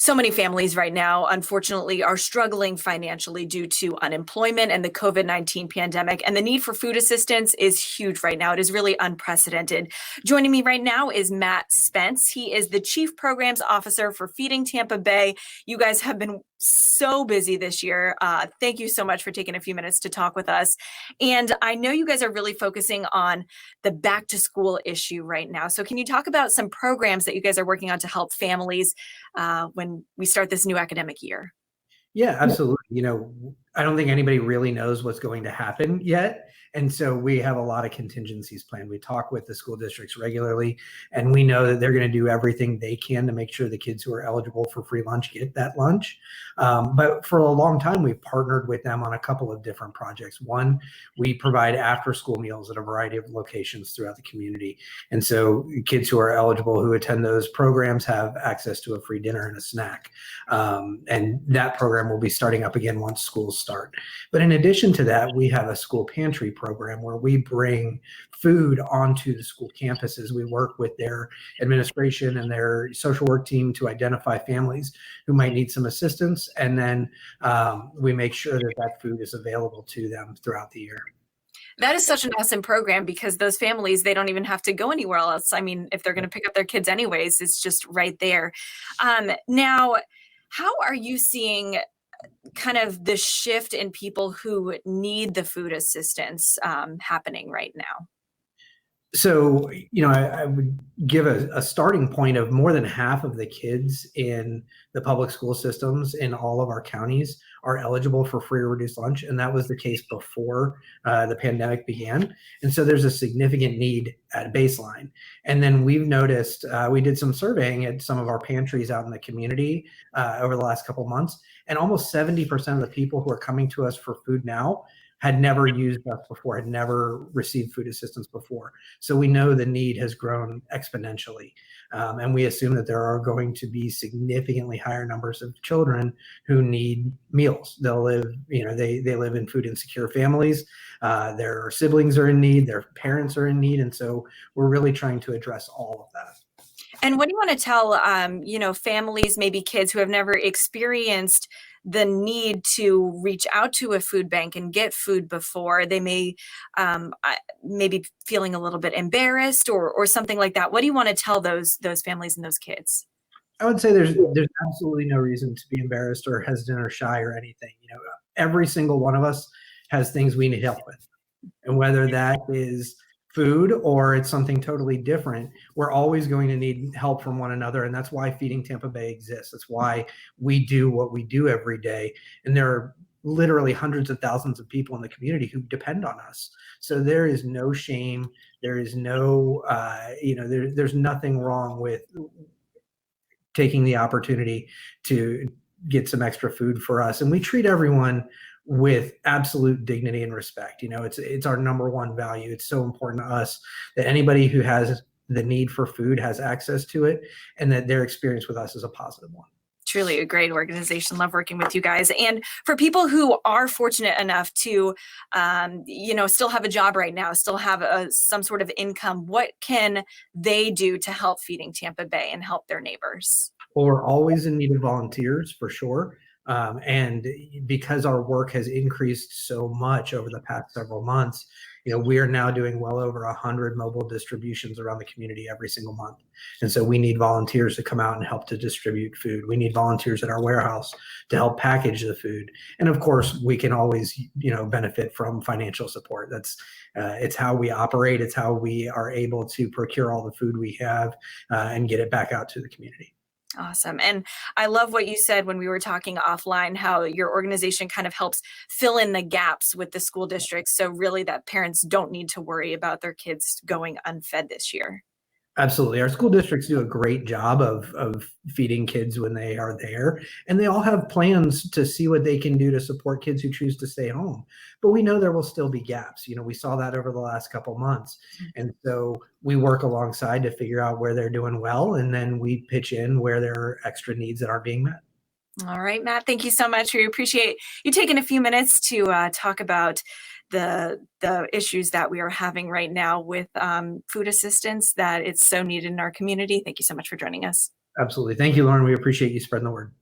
So many families right now, unfortunately, are struggling financially due to unemployment and the COVID-19 pandemic, and the need for food assistance is huge right now. It is really unprecedented. Joining me right now is Matt Spence. He is the Chief Programs Officer for Feeding Tampa Bay. You guys have been so busy this year. Thank you so much for taking a few minutes to talk with us. And I know you guys are really focusing on the back to school issue right now. So can you talk about some programs that you guys are working on to help families when we start this new academic year? Yeah, absolutely. I don't think anybody really knows what's going to happen yet. And so we have a lot of contingencies planned. We talk with the school districts regularly, and we know that they're going to do everything they can to make sure the kids who are eligible for free lunch get that lunch. But for a long time, we've partnered with them on a couple of different projects. One, we provide after school meals at a variety of locations throughout the community. And so kids who are eligible who attend those programs have access to a free dinner and a snack. And that program will be starting up again once schools start. But in addition to that, we have a school pantry program where we bring food onto the school campuses. We work with their administration and their social work team to identify families who might need some assistance. And then we make sure that that food is available to them throughout the year. That is such an awesome program because those families, they don't even have to go anywhere else. I mean, if they're going to pick up their kids anyways, it's just right there. Now, how are you seeing kind of the shift in people who need the food assistance happening right now? So, I would give a starting point of more than half of the kids in the public school systems in all of our counties are eligible for free or reduced lunch. And that was the case before the pandemic began. And so there's a significant need at baseline. And then we've noticed, we did some surveying at some of our pantries out in the community over the last couple of months. And almost 70% of the people who are coming to us for food now had never used us before, had never received food assistance before. So we know the need has grown exponentially. And we assume that there are going to be significantly higher numbers of children who need meals. They'll live, they live in food insecure families. Their siblings are in need, their parents are in need. And so we're really trying to address all of that. And what do you want to tell, families, maybe kids who have never experienced the need to reach out to a food bank and get food before? They may maybe feeling a little bit embarrassed or something like that. What do you want to tell those families and those kids? I would say there's absolutely no reason to be embarrassed or hesitant or shy or anything. Every single one of us has things we need help with, and whether that is food or it's something totally different, we're always going to need help from one another. And that's why Feeding Tampa Bay exists. That's why we do what we do every day. And there are literally hundreds of thousands of people in the community who depend on us. So there is no shame. There is no, there's nothing wrong with taking the opportunity to get some extra food for us. And we treat everyone with absolute dignity and respect. It's our number one value. It's so important to us that anybody who has the need for food has access to it, and that their experience with us is a positive one. Truly a great organization. Love working with you guys. And for people who are fortunate enough to, still have a job right now, still have some sort of income, what can they do to help Feeding Tampa Bay and help their neighbors? Well, we're always in need of volunteers for sure. And because our work has increased so much over the past several months, we are now doing well over 100 mobile distributions around the community every single month. And so we need volunteers to come out and help to distribute food. We need volunteers at our warehouse to help package the food. And of course, we can always, benefit from financial support. It's how we operate. It's how we are able to procure all the food we have and get it back out to the community. Awesome. And I love what you said when we were talking offline, how your organization kind of helps fill in the gaps with the school districts. So really that parents don't need to worry about their kids going unfed this year. Absolutely. Our school districts do a great job of feeding kids when they are there, and they all have plans to see what they can do to support kids who choose to stay home. But we know there will still be gaps. We saw that over the last couple of months. And so we work alongside to figure out where they're doing well, and then we pitch in where there are extra needs that aren't being met. All right, Matt, thank you so much. We appreciate you taking a few minutes to talk about the issues that we are having right now with food assistance, that it's so needed in our community. Thank you so much for joining us. Absolutely. Thank you, Lauren. We appreciate you spreading the word.